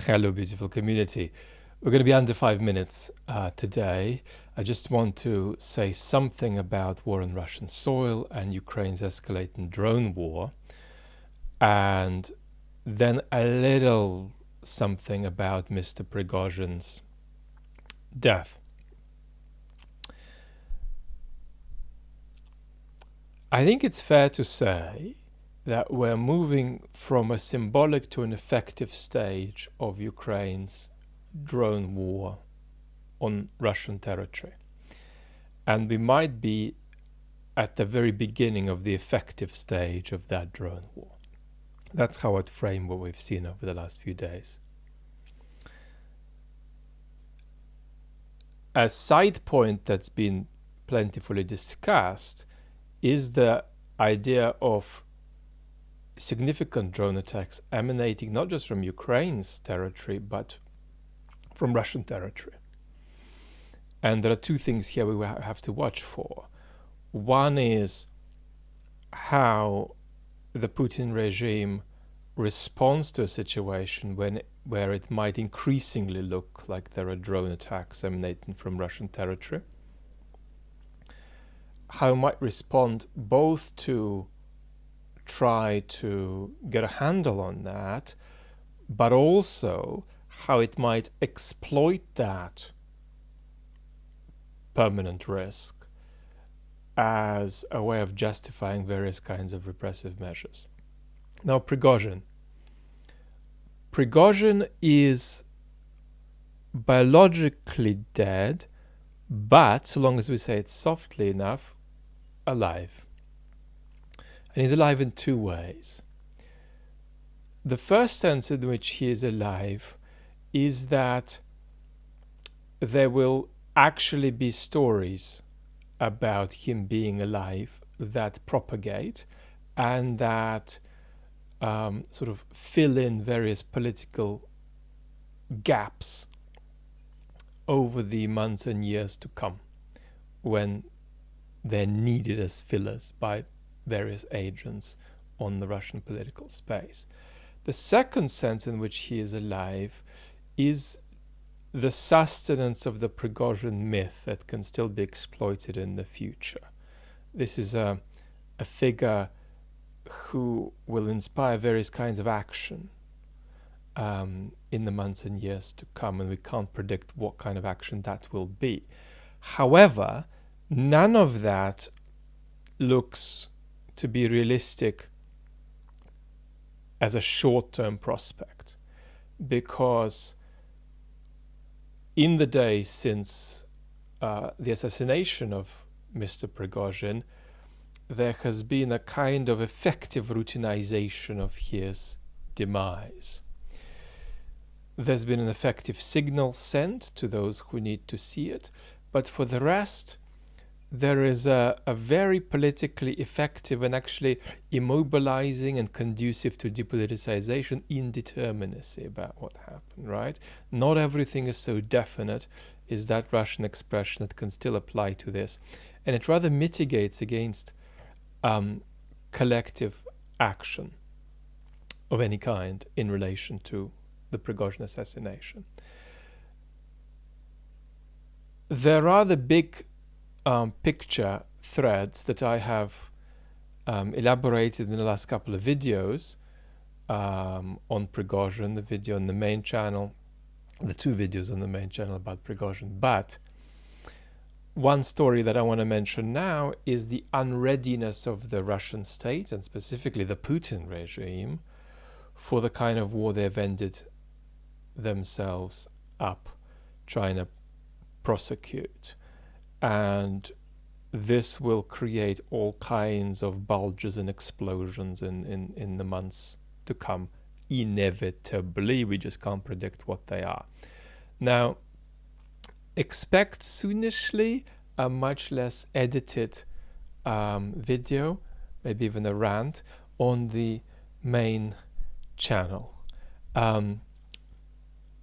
Hello, beautiful community. We're going to be under 5 minutes today. I just want to say something about war on Russian soil and Ukraine's escalating drone war, and then a little something about Mr. Prigozhin's death. I think it's fair to say that we're moving from a symbolic to an effective stage of Ukraine's drone war on Russian territory. And we might be at the very beginning of the effective stage of that drone war. That's how I'd frame what we've seen over the last few days. A side point that's been plentifully discussed is the idea of significant drone attacks emanating not just from Ukraine's territory, but from Russian territory. And there are two things here we have to watch for. One is how the Putin regime responds to a situation where it might increasingly look like there are drone attacks emanating from Russian territory. How it might respond both to try to get a handle on that, but also how it might exploit that permanent risk as a way of justifying various kinds of repressive measures. Now, Prigozhin is biologically dead, but so long as we say it softly enough, alive. And he's alive in two ways. The first sense in which he is alive is that there will actually be stories about him being alive that propagate and that sort of fill in various political gaps over the months and years to come when they're needed as fillers by various agents on the Russian political space. The second sense in which he is alive is the sustenance of the Prigozhin myth that can still be exploited in the future. This is a figure who will inspire various kinds of action in the months and years to come, and we can't predict what kind of action that will be. However, none of that looks to be realistic as a short-term prospect, because in the days since the assassination of Mr. Prigozhin, there has been a kind of effective routinization of his demise. There's been an effective signal sent to those who need to see it, but for the rest, there is a very politically effective and actually immobilizing and conducive to depoliticization indeterminacy about what happened, right? Not everything is so definite, is that Russian expression that can still apply to this. And it rather mitigates against collective action of any kind in relation to the Prigozhin assassination. There are the big picture threads that I have elaborated in the last couple of videos on Prigozhin, the video on the main channel, the two videos on the main channel about Prigozhin. But one story that I want to mention now is the unreadiness of the Russian state, and specifically the Putin regime, for the kind of war they've ended themselves up trying to prosecute. And this will create all kinds of bulges and explosions in the months to come. Inevitably, we just can't predict what they are. Now, expect soonishly a much less edited video, maybe even a rant, on the main channel.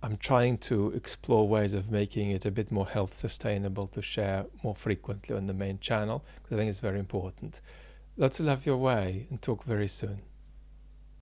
I'm trying to explore ways of making it a bit more health sustainable to share more frequently on the main channel, because I think it's very important. Lots of love your way, and talk very soon.